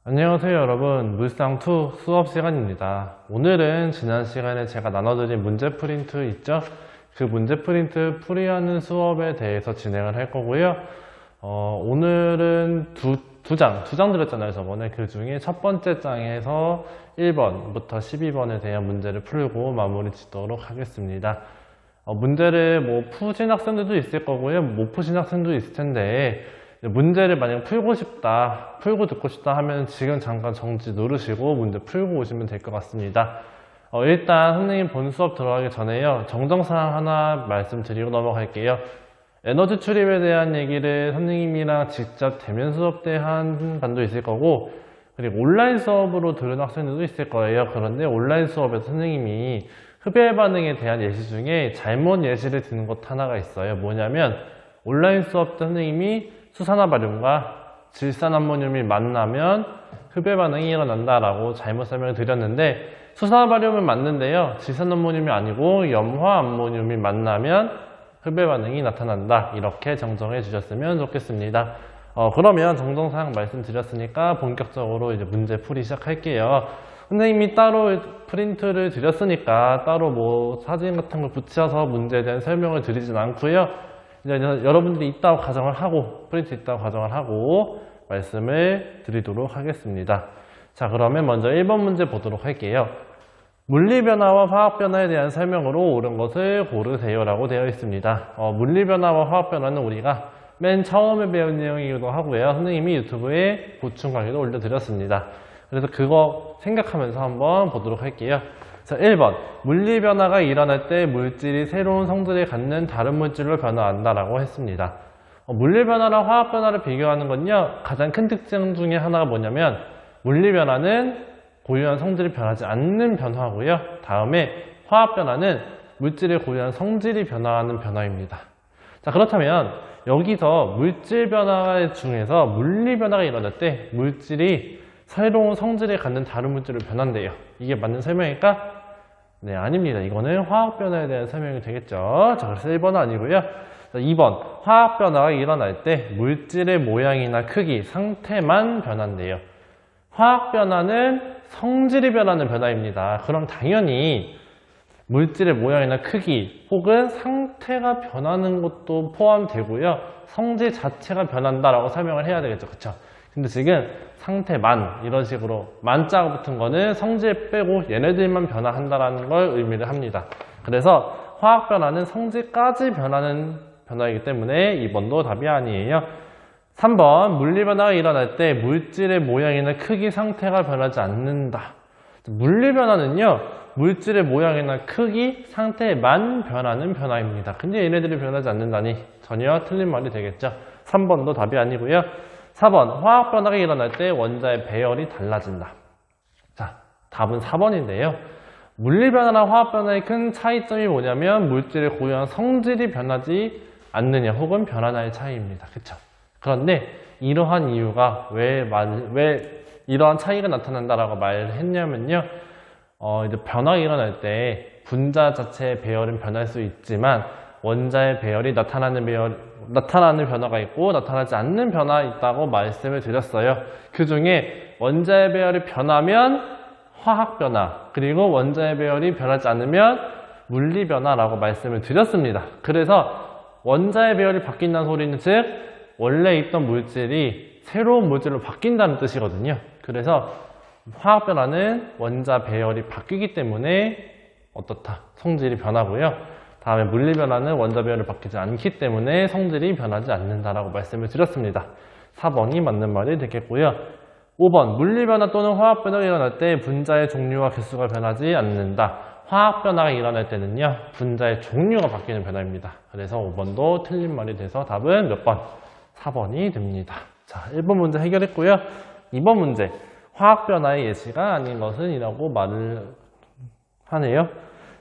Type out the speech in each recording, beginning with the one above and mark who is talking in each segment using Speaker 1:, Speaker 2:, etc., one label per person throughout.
Speaker 1: 안녕하세요 여러분, 물상2 수업 시간입니다. 오늘은 지난 시간에 제가 나눠드린 문제 프린트 있죠? 그 문제 프린트 풀이하는 수업에 대해서 진행을 할 거고요. 오늘은 두 장 드렸잖아요 저번에. 그 중에 첫 번째 장에서 1번부터 12번에 대한 문제를 풀고 마무리 짓도록 하겠습니다. 문제를 푸신 학생들도 있을 거고요, 못 푸신 학생도 있을 텐데, 문제를 만약 풀고 싶다, 풀고 듣고 싶다 하면 지금 잠깐 정지 누르시고 문제 풀고 오시면 될 것 같습니다. 일단 선생님 본 수업 들어가기 전에요, 정정사항 하나 말씀드리고 넘어갈게요. 에너지 출입에 대한 얘기를 선생님이랑 직접 대면 수업 때 한 반도 있을 거고, 그리고 온라인 수업으로 들은 학생들도 있을 거예요. 그런데 온라인 수업에서 선생님이 흡열 반응에 대한 예시 중에 잘못 예시를 드는 것 하나가 있어요. 뭐냐면, 온라인 수업 때 선생님이 수산화바륨과 질산암모늄이 만나면 흡열 반응이 일어난다라고 잘못 설명을 드렸는데, 수산화바륨은 맞는데요, 질산암모늄이 아니고 염화암모늄이 만나면 흡열 반응이 나타난다, 이렇게 정정해 주셨으면 좋겠습니다. 그러면 정정사항 말씀드렸으니까 본격적으로 이제 문제 풀이 시작할게요. 선생님이 따로 프린트를 드렸으니까 따로 사진 같은 걸 붙여서 문제에 대한 설명을 드리진 않고요. 이제 여러분들이 있다고 가정을 하고, 프린트 있다고 가정을 하고 말씀을 드리도록 하겠습니다. 자, 그러면 먼저 1번 문제 보도록 할게요. 물리변화와 화학변화에 대한 설명으로 옳은 것을 고르세요 라고 되어 있습니다. 물리변화와 화학변화는 우리가 맨 처음에 배운 내용이기도 하고요, 선생님이 유튜브에 보충 강의도 올려드렸습니다. 그래서 그거 생각하면서 한번 보도록 할게요. 자, 1번. 물리변화가 일어날 때 물질이 새로운 성질을 갖는 다른 물질로 변화한다 라고 했습니다. 물리변화랑 화학변화를 비교하는 건요, 가장 큰 특징 중에 하나가 뭐냐면, 물리변화는 고유한 성질이 변하지 않는 변화고요, 다음에 화학변화는 물질의 고유한 성질이 변화하는 변화입니다. 자, 그렇다면 여기서 물질 변화 중에서 물리변화가 일어날 때 물질이 새로운 성질을 갖는 다른 물질로 변한대요. 이게 맞는 설명일까? 네, 아닙니다. 이거는 화학변화에 대한 설명이 되겠죠. 자, 그래서 1번은 아니고요. 자, 2번. 화학변화가 일어날 때 물질의 모양이나 크기, 상태만 변한대요. 화학변화는 성질이 변하는 변화입니다. 그럼 당연히 물질의 모양이나 크기 혹은 상태가 변하는 것도 포함되고요, 성질 자체가 변한다라고 설명을 해야 되겠죠. 그쵸? 근데 지금 상태만, 이런 식으로 만자가 붙은 거는 성질 빼고 얘네들만 변화한다는 걸 의미를 합니다. 그래서 화학 변화는 성질까지 변하는 변화이기 때문에 2번도 답이 아니에요. 3번. 물리 변화가 일어날 때 물질의 모양이나 크기, 상태가 변하지 않는다. 물리 변화는요, 물질의 모양이나 크기, 상태만 변하는 변화입니다. 근데 얘네들이 변하지 않는다니 전혀 틀린 말이 되겠죠. 3번도 답이 아니고요. 4번. 화학 변화가 일어날 때 원자의 배열이 달라진다. 자, 답은 4번인데요. 물리 변화나 화학 변화의 큰 차이점이 뭐냐면 물질의 고유한 성질이 변하지 않느냐 혹은 변하나의 차이입니다. 그쵸? 그런데 이러한 이유가 왜 이러한 차이가 나타난다라고 말을 했냐면요, 이제 변화가 일어날 때 분자 자체의 배열은 변할 수 있지만 원자의 배열이 나타나는 변화가 있고 나타나지 않는 변화가 있다고 말씀을 드렸어요. 그 중에 원자의 배열이 변하면 화학 변화, 그리고 원자의 배열이 변하지 않으면 물리 변화라고 말씀을 드렸습니다. 그래서 원자의 배열이 바뀐다는 소리는 즉 원래 있던 물질이 새로운 물질로 바뀐다는 뜻이거든요. 그래서 화학 변화는 원자 배열이 바뀌기 때문에 어떻다? 성질이 변하고요. 다음에 물리 변화는 원자 배열이 바뀌지 않기 때문에 성질이 변하지 않는다라고 말씀을 드렸습니다. 4번이 맞는 말이 되겠고요. 5번. 물리 변화 또는 화학 변화가 일어날 때 분자의 종류와 개수가 변하지 않는다. 화학 변화가 일어날 때는요, 분자의 종류가 바뀌는 변화입니다. 그래서 5번도 틀린 말이 돼서 답은 몇 번? 4번이 됩니다. 자, 1번 문제 해결했고요. 2번 문제. 화학 변화의 예시가 아닌 것은 이라고 말을 하네요.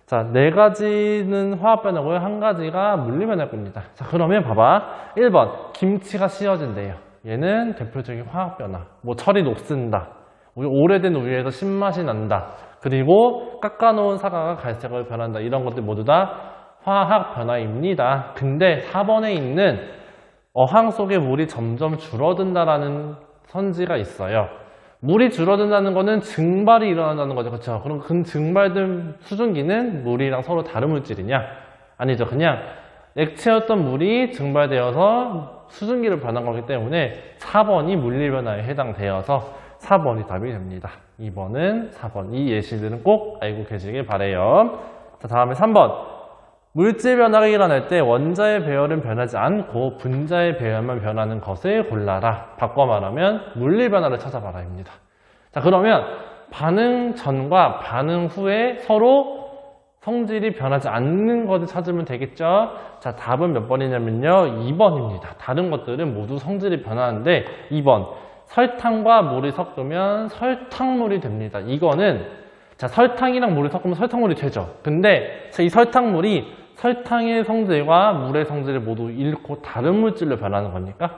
Speaker 1: 자, 4가지는 화학 변화고요, 1가지가 물리 변화일 겁니다. 자, 그러면 봐봐. 1번. 김치가 씌어진대요. 얘는 대표적인 화학 변화. 철이 녹슨다. 오래된 우유에서 신맛이 난다. 그리고 깎아놓은 사과가 갈색으로 변한다. 이런 것들 모두 다 화학 변화입니다. 근데 4번에 있는 어항 속의 물이 점점 줄어든다라는 선지가 있어요. 물이 줄어든다는 거는 증발이 일어난다는 거죠. 그렇죠? 그럼 그 증발된 수증기는 물이랑 서로 다른 물질이냐? 아니죠. 그냥 액체였던 물이 증발되어서 수증기로 변한 거기 때문에 4번이 물리변화에 해당되어서 4번이 답이 됩니다. 2번은 4번. 이 예시들은 꼭 알고 계시길 바라요. 자, 다음에 3번. 물질 변화가 일어날 때 원자의 배열은 변하지 않고 분자의 배열만 변하는 것을 골라라. 바꿔 말하면 물리 변화를 찾아봐라입니다. 자, 그러면 반응 전과 반응 후에 서로 성질이 변하지 않는 것을 찾으면 되겠죠? 자, 답은 몇 번이냐면요. 2번입니다. 다른 것들은 모두 성질이 변하는데 2번. 설탕과 물이 섞으면 설탕물이 됩니다. 이거는 자, 설탕이랑 물을 섞으면 설탕물이 되죠. 근데 이 설탕물이 설탕의 성질과 물의 성질을 모두 잃고 다른 물질로 변하는 겁니까?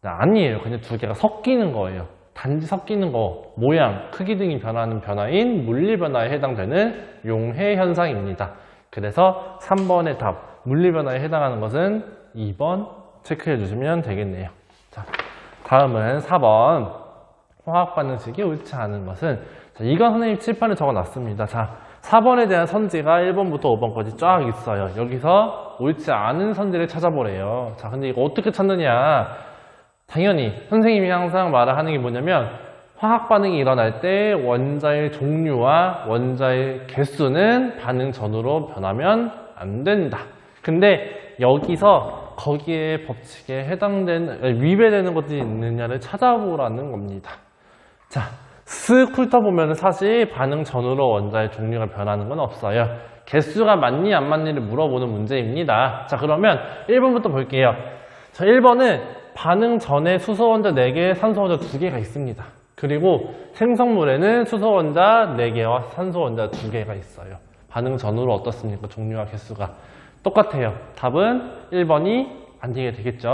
Speaker 1: 아니에요. 그냥 두 개가 섞이는 거예요. 단지 섞이는 거, 모양, 크기 등이 변하는 변화인 물리변화에 해당되는 용해 현상입니다. 그래서 3번의 답, 물리변화에 해당하는 것은 2번 체크해 주시면 되겠네요. 자, 다음은 4번. 화학 반응식이 옳지 않은 것은 자, 이건 선생님 칠판에 적어놨습니다. 자, 4번에 대한 선지가 1번부터 5번까지 쫙 있어요. 여기서 옳지 않은 선지를 찾아보래요. 자, 근데 이거 어떻게 찾느냐? 당연히 선생님이 항상 말을 하는 게 뭐냐면 화학 반응이 일어날 때 원자의 종류와 원자의 개수는 반응 전후로 변하면 안 된다. 근데 여기서 거기에 법칙에 해당되는 위배되는 것들이 있느냐를 찾아보라는 겁니다. 자, 쓱 훑어보면 사실 반응 전후로 원자의 종류가 변하는 건 없어요. 개수가 맞니 안 맞니를 물어보는 문제입니다. 자, 그러면 1번부터 볼게요. 자, 1번은 반응 전에 수소원자 4개, 산소원자 2개가 있습니다. 그리고 생성물에는 수소원자 4개와 산소원자 2개가 있어요. 반응 전후로 어떻습니까? 종류와 개수가 똑같아요. 답은 1번이 아니게 되겠죠.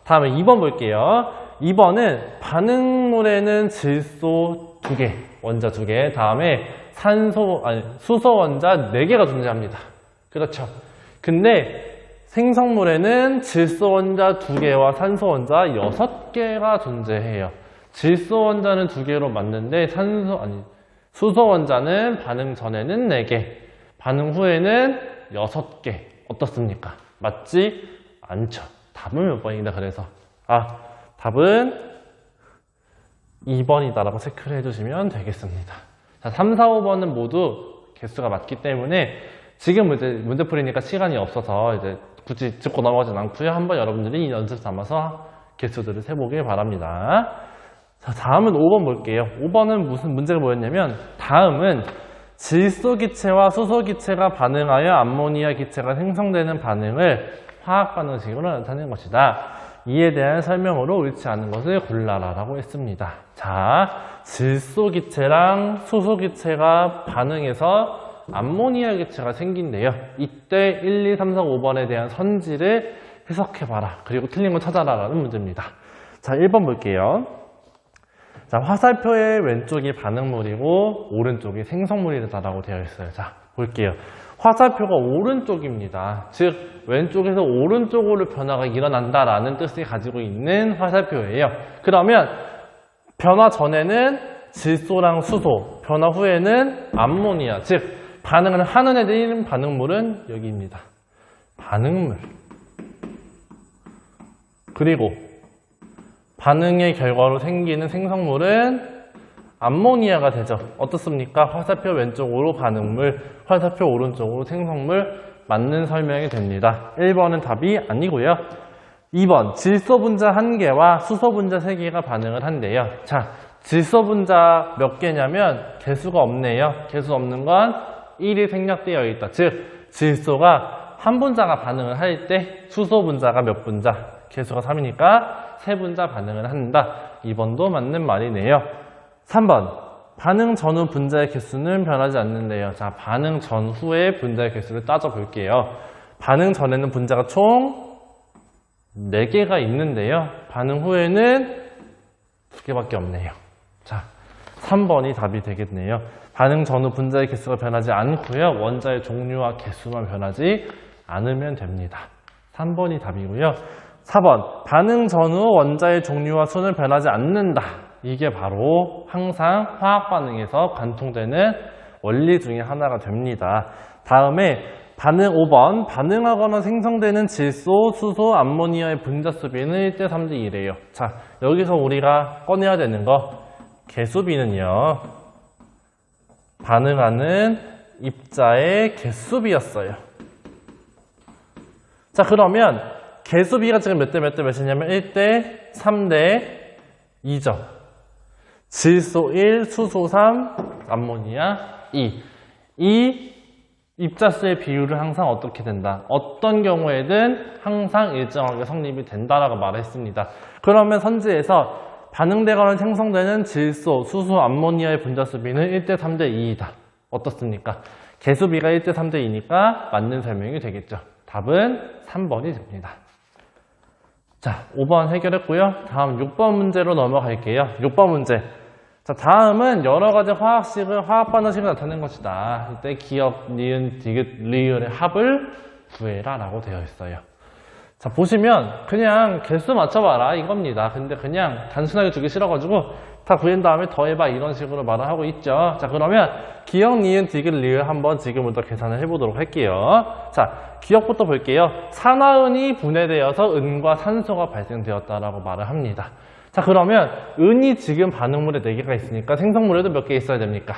Speaker 1: 다음에 2번 볼게요. 2번은 반응물에는 질소 2개, 원자 2개, 다음에 수소 원자 4개가 존재합니다. 그렇죠. 근데 생성물에는 질소 원자 2개와 산소 원자 6개가 존재해요. 질소 원자는 2개로 맞는데 수소 원자는 반응 전에는 4개, 반응 후에는 6개. 어떻습니까? 맞지 않죠. 답은 몇 번이다 그래서 답은 2번이다라고 체크를 해주시면 되겠습니다. 자, 3, 4, 5번은 모두 개수가 맞기 때문에 지금 문제 풀이니까 시간이 없어서 이제 굳이 짚고 넘어가진 않고요. 한번 여러분들이 연습 삼아서 개수들을 세보길 바랍니다. 자, 다음은 5번 볼게요. 5번은 무슨 문제가 뭐였냐면 다음은 질소 기체와 수소 기체가 반응하여 암모니아 기체가 생성되는 반응을 화학 반응식으로 나타내는 것이다. 이에 대한 설명으로 옳지 않은 것을 골라라 라고 했습니다. 자, 질소 기체랑 수소 기체가 반응해서 암모니아 기체가 생긴대요. 이때 1, 2, 3, 4, 5번에 대한 선지를 해석해봐라. 그리고 틀린 거 찾아라 라는 문제입니다. 자, 1번 볼게요. 자, 화살표의 왼쪽이 반응물이고 오른쪽이 생성물이다라고 되어 있어요. 자, 볼게요. 화살표가 오른쪽입니다. 즉 왼쪽에서 오른쪽으로 변화가 일어난다라는 뜻을 가지고 있는 화살표예요. 그러면 변화 전에는 질소랑 수소, 변화 후에는 암모니아, 즉 반응을 하는 애들인 반응물은 여기입니다. 반응물. 그리고 반응의 결과로 생기는 생성물은 암모니아가 되죠. 어떻습니까? 화살표 왼쪽으로 반응물, 화살표 오른쪽으로 생성물 맞는 설명이 됩니다. 1번은 답이 아니고요. 2번, 질소 분자 1개와 수소 분자 3개가 반응을 한대요. 자, 질소 분자 몇 개냐면 개수가 없네요. 개수 없는 건 1이 생략되어 있다. 즉, 질소가 한 분자가 반응을 할 때 수소 분자가 몇 분자? 개수가 3이니까 3분자 반응을 한다. 2번도 맞는 말이네요. 3번, 반응 전후 분자의 개수는 변하지 않는데요. 자, 반응 전후의 분자의 개수를 따져볼게요. 반응 전에는 분자가 총 4개가 있는데요. 반응 후에는 2개밖에 없네요. 자, 3번이 답이 되겠네요. 반응 전후 분자의 개수가 변하지 않고요. 원자의 종류와 개수만 변하지 않으면 됩니다. 3번이 답이고요. 4번, 반응 전후 원자의 종류와 수는 변하지 않는다. 이게 바로 항상 화학 반응에서 관통되는 원리 중에 하나가 됩니다. 다음에 반응 5번, 반응하거나 생성되는 질소, 수소, 암모니아의 분자수비는 1대 3대 2래요. 자, 여기서 우리가 꺼내야 되는 거, 개수비는요, 반응하는 입자의 개수비였어요. 자, 그러면 개수비가 지금 몇 대 몇이냐면 1대 3대 2죠. 질소 1, 수소 3, 암모니아 2. 이 입자수의 비율은 항상 어떻게 된다? 어떤 경우에든 항상 일정하게 성립이 된다라고 말했습니다. 그러면 선지에서 반응되거나 생성되는 질소, 수소, 암모니아의 분자수비는 1대 3대 2이다. 어떻습니까? 개수비가 1대 3대 2니까 맞는 설명이 되겠죠. 답은 3번이 됩니다. 자, 5번 해결했고요. 다음 6번 문제로 넘어갈게요. 6번 문제. 자, 다음은 여러 가지 화학식을, 화학 반응식을 나타낸 것이다. 이때 기억, 니은, 디귿, 리을의 합을 구해라 라고 되어 있어요. 자, 보시면 그냥 개수 맞춰봐라 이겁니다. 근데 그냥 단순하게 주기 싫어가지고 다 구한 다음에 더해봐 이런 식으로 말을 하고 있죠. 자, 그러면 기억, 니은, 디귿, 리을 한번 지금부터 계산을 해보도록 할게요. 자, 기억부터 볼게요. 산화은이 분해되어서 은과 산소가 발생되었다라고 말을 합니다. 자, 그러면 은이 지금 반응물에 4개가 있으니까 생성물에도 몇 개 있어야 됩니까?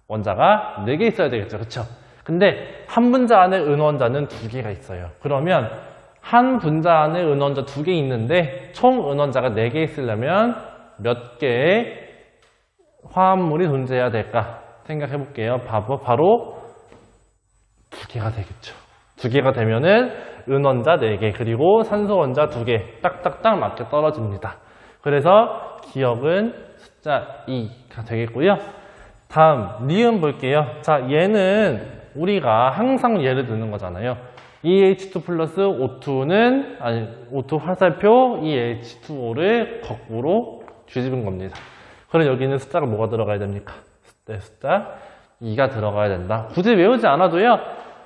Speaker 1: 원자가 4개 있어야 되겠죠. 그렇죠? 근데 한 분자 안에 은원자는 2개가 있어요. 그러면 한 분자 안에 은원자 2개 있는데 총 은원자가 4개 있으려면 몇 개의 화합물이 존재해야 될까? 생각해 볼게요. 바로 2개가 되겠죠. 2개가 되면은 은원자 4개 그리고 산소 원자 2개 딱딱딱 맞게 떨어집니다. 그래서 기억은 숫자 2가 되겠고요. 다음 니은 볼게요. 자, 얘는 우리가 항상 예를 드는 거잖아요. EH2 플러스 O2는 O2 화살표 EH2O를 거꾸로 뒤집은 겁니다. 그럼 여기는 숫자가 뭐가 들어가야 됩니까? 숫자 2가 들어가야 된다. 굳이 외우지 않아도요.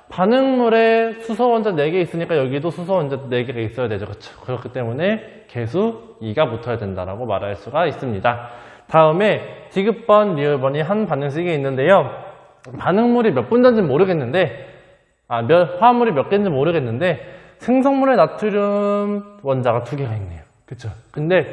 Speaker 1: 반응물에 수소 원자 4개 있으니까 여기도 수소 원자 4개가 있어야 되죠. 그렇죠? 그렇기 때문에 개수 2가 붙어야 된다라고 말할 수가 있습니다. 다음에 디귿번, 리을번이 한 반응식이 있는데요. 반응물이 몇 분자인지 모르겠는데 화합물이 몇 개인지 모르겠는데 생성물에 나트륨 원자가 2개가 있네요. 그렇죠? 근데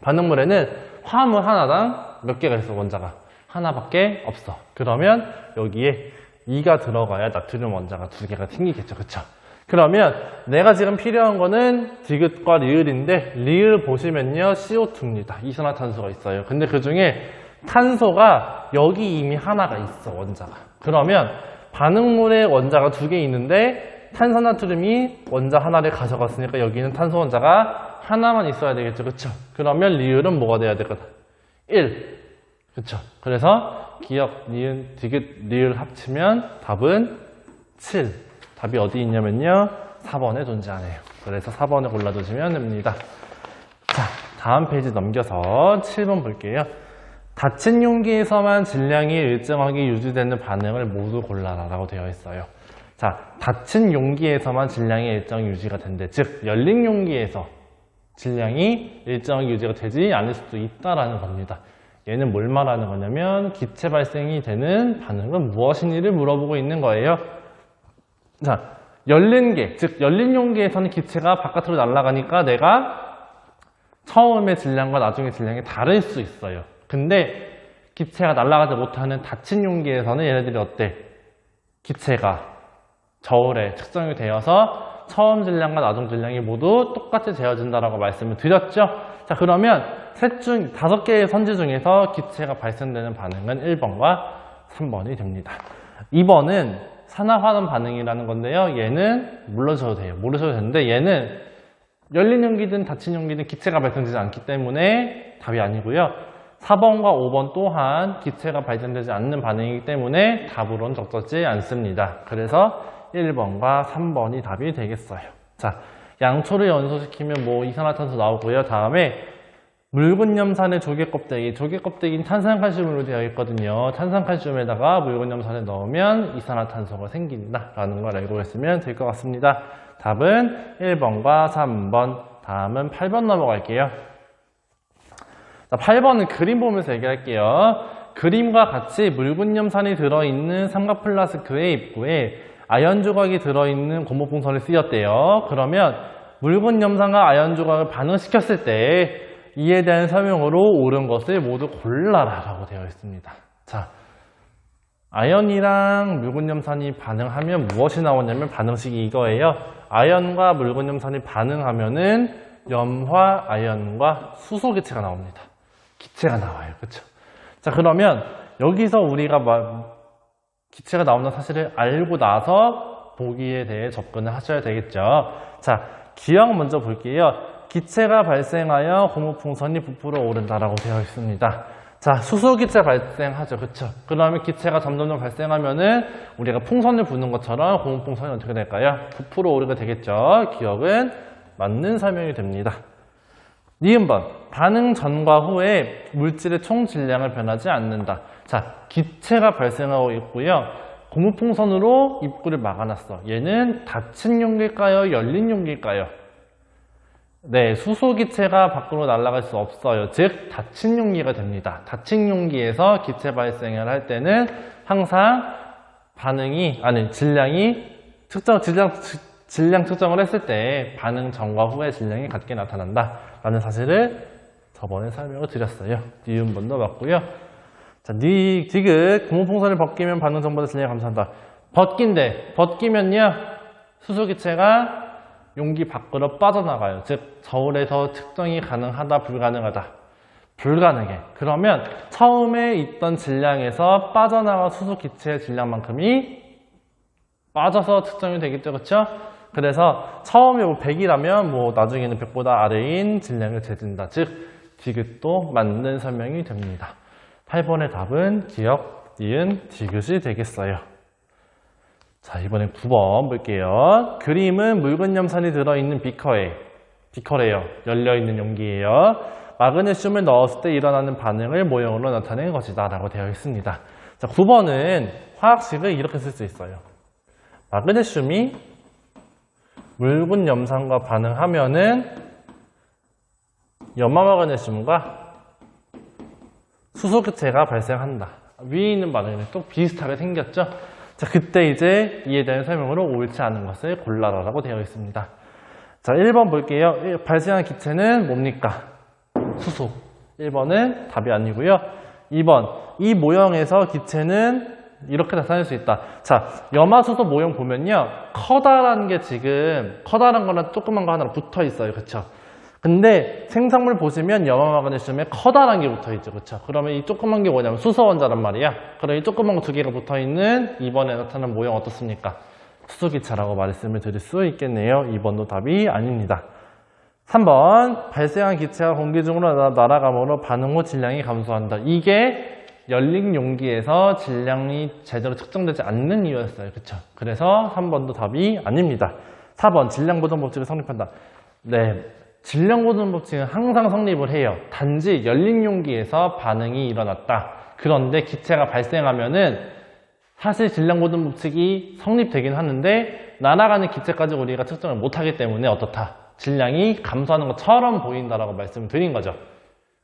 Speaker 1: 반응물에는 화합물 하나당 몇 개가 있어? 원자가 하나밖에 없어. 그러면 여기에 2가 들어가야 나트륨 원자가 2개가 생기겠죠. 그쵸? 그러면 내가 지금 필요한 거는 디귿과 리을인데 리을 보시면요. CO2입니다. 이산화탄소가 있어요. 근데 그 중에 탄소가 여기 이미 하나가 있어. 원자가. 그러면 반응물에 원자가 2개 있는데 탄산나트륨이 원자 하나를 가져갔으니까 여기는 탄소 원자가 하나만 있어야 되겠죠. 그쵸? 그러면 리을은 뭐가 돼야 되거든? 1. 그쵸? 그래서 기억, 니은, 디귿, 리을 합치면 답은 7. 답이 어디 있냐면요. 4번에 존재하네요. 그래서 4번을 골라주시면 됩니다. 자, 다음 페이지 넘겨서 7번 볼게요. 닫힌 용기에서만 질량이 일정하게 유지되는 반응을 모두 골라라 라고 되어 있어요. 자, 닫힌 용기에서만 질량이 일정하게 유지가 된대. 즉, 열린 용기에서 질량이 일정하게 유지가 되지 않을 수도 있다라는 겁니다. 얘는 뭘 말하는 거냐면 기체 발생이 되는 반응은 무엇이니를 물어보고 있는 거예요. 자, 열린 게, 즉 열린 용기에서는 기체가 바깥으로 날아가니까 내가 처음의 질량과 나중의 질량이 다를 수 있어요. 근데 기체가 날아가지 못하는 닫힌 용기에서는 얘네들이 어때? 기체가 저울에 측정이 되어서 처음 질량과 나중 질량이 모두 똑같이 재어진다라고 말씀을 드렸죠. 자, 그러면 5개의 선지 중에서 기체가 발생되는 반응은 1번과 3번이 됩니다. 2번은 산화환원 반응이라는 건데요. 얘는 모르셔도 돼요. 모르셔도 되는데 얘는 열린 용기든 닫힌 용기든 기체가 발생되지 않기 때문에 답이 아니고요. 4번과 5번 또한 기체가 발생되지 않는 반응이기 때문에 답으로는 적절치 않습니다. 그래서 1번과 3번이 답이 되겠어요. 자, 양초를 연소시키면 뭐 이산화탄소 나오고요. 다음에 묽은 염산의 조개 껍데기는 탄산칼슘으로 되어 있거든요. 탄산칼슘에다가 묽은 염산을 넣으면 이산화탄소가 생긴다라는 걸 알고 있으면 될 것 같습니다. 답은 1번과 3번, 다음은 8번 넘어갈게요. 자, 8번은 그림 보면서 얘기할게요. 그림과 같이 묽은 염산이 들어있는 삼각 플라스크의 입구에 아연 조각이 들어있는 고무풍선이 쓰였대요. 그러면 묽은 염산과 아연 조각을 반응시켰을 때 이에 대한 설명으로 옳은 것을 모두 골라라 라고 되어 있습니다. 자, 아연이랑 묽은 염산이 반응하면 무엇이 나오냐면 반응식이 이거예요. 아연과 묽은 염산이 반응하면은 염화 아연과 수소 기체가 나옵니다. 기체가 나와요. 그렇죠? 자, 그러면 여기서 우리가 기체가 나온다는 사실을 알고 나서 보기에 대해 접근을 하셔야 되겠죠. 자, 기억 먼저 볼게요. 기체가 발생하여 고무풍선이 부풀어 오른다라고 되어 있습니다. 자, 수소기체 발생하죠. 그쵸? 그러면 기체가 점점 발생하면은 우리가 풍선을 부는 것처럼 고무풍선이 어떻게 될까요? 부풀어 오르게 되겠죠. 기억은 맞는 설명이 됩니다. 니은번, 반응 전과 후에 물질의 총 질량을 변하지 않는다. 자, 기체가 발생하고 있고요. 고무풍선으로 입구를 막아놨어. 얘는 닫힌 용기일까요? 열린 용기일까요? 네, 수소기체가 밖으로 날아갈 수 없어요. 즉, 닫힌 용기가 됩니다. 닫힌 용기에서 기체 발생을 할 때는 항상 질량 측정을 했을 때 반응 전과 후의 질량이 같게 나타난다 라는 사실을 저번에 설명을 드렸어요. 니은번도 맞고요. 자, 디귿, 고무풍선을 벗기면 반응 전보다 질량이 감소한다. 벗기면요, 수소기체가 용기 밖으로 빠져나가요. 즉, 저울에서 측정이 가능하다, 불가능하다. 불가능해. 그러면 처음에 있던 질량에서 빠져나간 수소기체의 질량만큼이 빠져서 측정이 되겠죠. 그렇죠? 그래서 처음에 100이라면 나중에는 100보다 아래인 질량을 재든다. 즉, 디귿도 맞는 설명이 됩니다. 8번의 답은 기억, 니은, 디귿이 되겠어요. 자, 이번엔 9번 볼게요. 그림은 묽은 염산이 들어있는 비커래요. 열려있는 용기예요. 마그네슘을 넣었을 때 일어나는 반응을 모형으로 나타낸 것이다 라고 되어 있습니다. 자, 9번은 화학식을 이렇게 쓸 수 있어요. 마그네슘이 묽은 염산과 반응하면은 염화마그네슘과 수소기체가 발생한다. 위에 있는 반응이 또 비슷하게 생겼죠? 자, 그때 이제 이에 대한 설명으로 옳지 않은 것을 골라라라고 되어 있습니다. 자, 1번 볼게요. 발생한 기체는 뭡니까? 수소. 1번은 답이 아니고요. 2번, 이 모형에서 기체는 이렇게 나타낼 수 있다. 자, 염화수소 모형 보면요, 커다란 거랑 조그만 거 하나 붙어 있어요. 그쵸? 근데 생성물 보시면 염화마그네슘에 커다란 게 붙어 있죠. 그쵸? 그러면 이 조그만 게 뭐냐면 수소 원자란 말이야. 그럼 이 조그만 거 두 개가 붙어 있는 2번에 나타난 모형 어떻습니까? 수소기체라고 말씀을 드릴 수 있겠네요. 2번도 답이 아닙니다. 3번, 발생한 기체가 공기 중으로 날아가므로 반응 후 질량이 감소한다. 이게 열린 용기에서 질량이 제대로 측정되지 않는 이유였어요. 그쵸? 그래서 3번도 답이 아닙니다. 4번, 질량 보존 법칙을 성립한다. 네, 질량 보존 법칙은 항상 성립을 해요. 단지 열린 용기에서 반응이 일어났다. 그런데 기체가 발생하면은 사실 질량 보존 법칙이 성립되긴 하는데 날아가는 기체까지 우리가 측정을 못하기 때문에 어떻다? 질량이 감소하는 것처럼 보인다라고 말씀을 드린 거죠.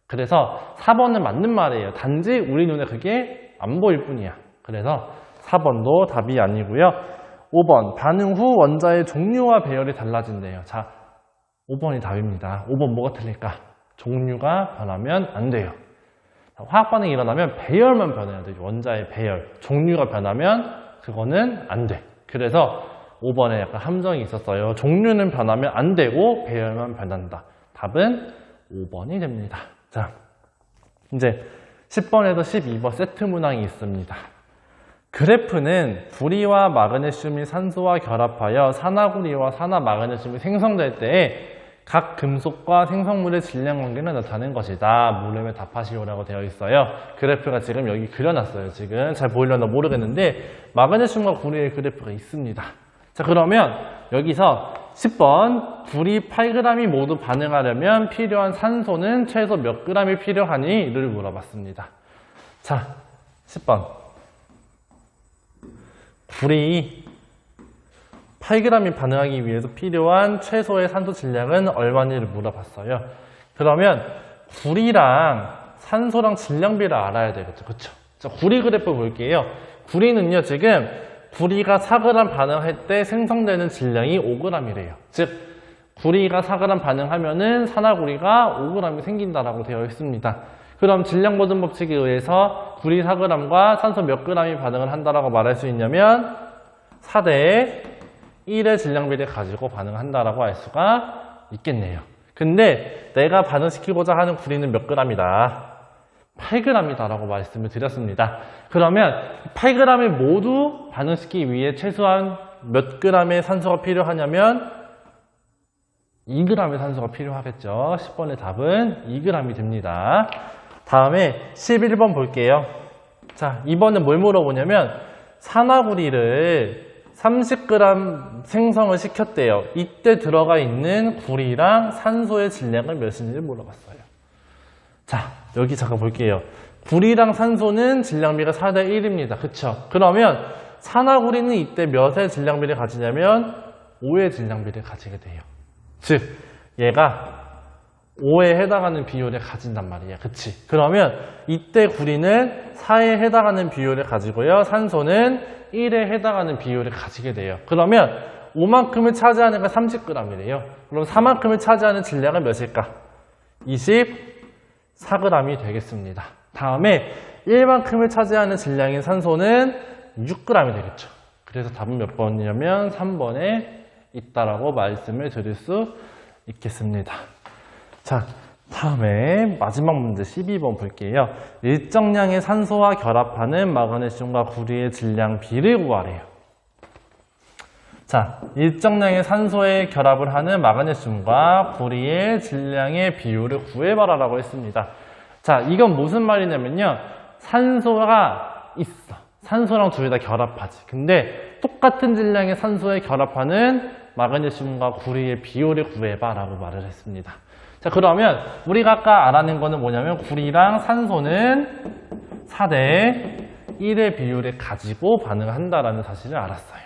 Speaker 1: 그래서 4번은 맞는 말이에요. 단지 우리 눈에 그게 안 보일 뿐이야. 그래서 4번도 답이 아니고요. 5번, 반응 후 원자의 종류와 배열이 달라진대요. 자, 5번이 답입니다. 5번 뭐가 틀릴까? 종류가 변하면 안 돼요. 화학 반응이 일어나면 배열만 변해야 돼요. 원자의 배열. 종류가 변하면 그거는 안 돼. 그래서 5번에 약간 함정이 있었어요. 종류는 변하면 안 되고 배열만 변한다. 답은 5번이 됩니다. 자, 이제 10번에서 12번 세트 문항이 있습니다. 그래프는 구리와 마그네슘이 산소와 결합하여 산화구리와 산화마그네슘이 생성될 때에 각 금속과 생성물의 질량 관계를 나타낸 것이다. 물음에 답하시오라고 되어 있어요. 그래프가 지금 여기 그려놨어요. 지금 잘 보이려나 모르겠는데 마그네슘과 구리의 그래프가 있습니다. 자, 그러면 여기서 10번, 구리 8g이 모두 반응하려면 필요한 산소는 최소 몇 g이 필요하니? 를 물어봤습니다. 자, 10번. 구리 8g이 반응하기 위해서 필요한 최소의 산소 질량은 얼마니를 물어봤어요. 그러면 구리랑 산소랑 질량비를 알아야 되겠죠. 그쵸? 자, 구리 그래프 볼게요. 구리는요, 지금 구리가 4g 반응할 때 생성되는 질량이 5g이래요. 즉, 구리가 4g 반응하면은 산화구리가 5g이 생긴다라고 되어 있습니다. 그럼 질량보존 법칙에 의해서 구리 4g과 산소 몇 g이 반응을 한다라고 말할 수 있냐면 4대 1의 질량비를 가지고 반응한다라고 할 수가 있겠네요. 근데 내가 반응시키고자 하는 구리는 몇 g이다? 8g이다 라고 말씀을 드렸습니다. 그러면 8g을 모두 반응시키기 위해 최소한 몇 g의 산소가 필요하냐면 2g의 산소가 필요하겠죠. 10번의 답은 2g이 됩니다. 다음에 11번 볼게요. 자, 이번엔 뭘 물어보냐면 산화구리를 30g 생성을 시켰대요. 이때 들어가 있는 구리랑 산소의 질량은 몇인지 물어봤어요. 자, 여기 잠깐 볼게요. 구리랑 산소는 질량비가 4대 1입니다. 그쵸? 그러면 산화구리는 이때 몇의 질량비를 가지냐면 5의 질량비를 가지게 돼요. 즉, 얘가 5에 해당하는 비율을 가진단 말이에요. 그치? 그러면 이때 구리는 4에 해당하는 비율을 가지고요. 산소는 1에 해당하는 비율을 가지게 돼요. 그러면 5만큼을 차지하는 건 30g이래요. 그럼 4만큼을 차지하는 질량은 몇일까? 24g이 되겠습니다. 다음에 1만큼을 차지하는 질량인 산소는 6g이 되겠죠. 그래서 답은 몇 번이냐면 3번에 있다라고 말씀을 드릴 수 있겠습니다. 자, 다음에 마지막 문제 12번 볼게요. 일정량의 산소와 결합하는 마그네슘과 구리의 질량 비를 구하래요. 자, 일정량의 산소에 결합을 하는 마그네슘과 구리의 질량의 비율을 구해봐라라고 했습니다. 자, 이건 무슨 말이냐면요. 산소가 있어. 산소랑 둘 다 결합하지. 근데 똑같은 질량의 산소에 결합하는 마그네슘과 구리의 비율을 구해봐라고 말을 했습니다. 자, 그러면 우리가 아까 알아낸 거는 뭐냐면 구리랑 산소는 4대 1의 비율을 가지고 반응을 한다라는 사실을 알았어요.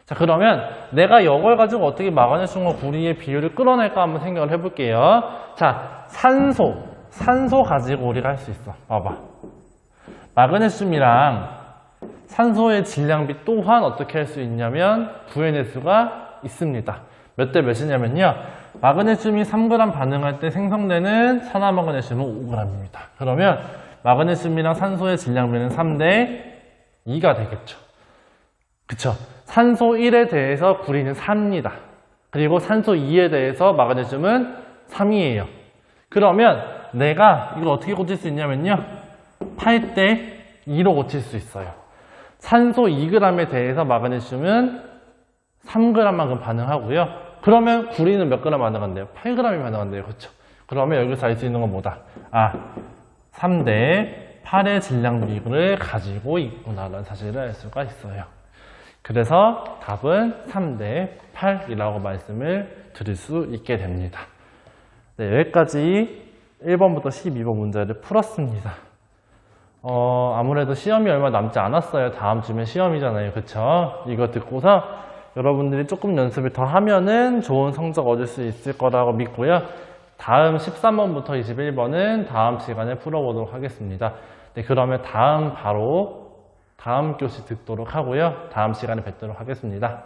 Speaker 1: 자, 그러면 내가 이걸 가지고 어떻게 마그네슘과 구리의 비율을 끌어낼까 한번 생각을 해볼게요. 자, 산소 가지고 우리가 할 수 있어. 봐봐. 마그네슘이랑 산소의 질량비 또한 어떻게 할 수 있냐면 구해낼 수가 있습니다. 몇 대 몇이냐면요. 마그네슘이 3g 반응할 때 생성되는 산화마그네슘은 5g입니다. 그러면 마그네슘이랑 산소의 질량비는 3대 2가 되겠죠. 그쵸? 산소 1에 대해서 구리는 4입니다. 그리고 산소 2에 대해서 마그네슘은 3이에요. 그러면 내가 이걸 어떻게 고칠 수 있냐면요. 8대 2로 고칠 수 있어요. 산소 2g에 대해서 마그네슘은 3g만큼 반응하고요. 그러면 구리는 몇 g 반응한대요? 8g이 반응한대요. 그렇죠? 그러면 여기서 알 수 있는 건 뭐다? 3대 8의 질량비를 가지고 있구나라는 사실을 알 수가 있어요. 그래서 답은 3대 8이라고 말씀을 드릴 수 있게 됩니다. 네, 여기까지 1번부터 12번 문제를 풀었습니다. 아무래도 시험이 얼마 남지 않았어요. 다음 주면 시험이잖아요. 그쵸? 이거 듣고서 여러분들이 조금 연습을 더 하면은 좋은 성적 얻을 수 있을 거라고 믿고요. 다음 13번부터 21번은 다음 시간에 풀어보도록 하겠습니다. 네, 그러면 다음 교시 듣도록 하고요. 다음 시간에 뵙도록 하겠습니다.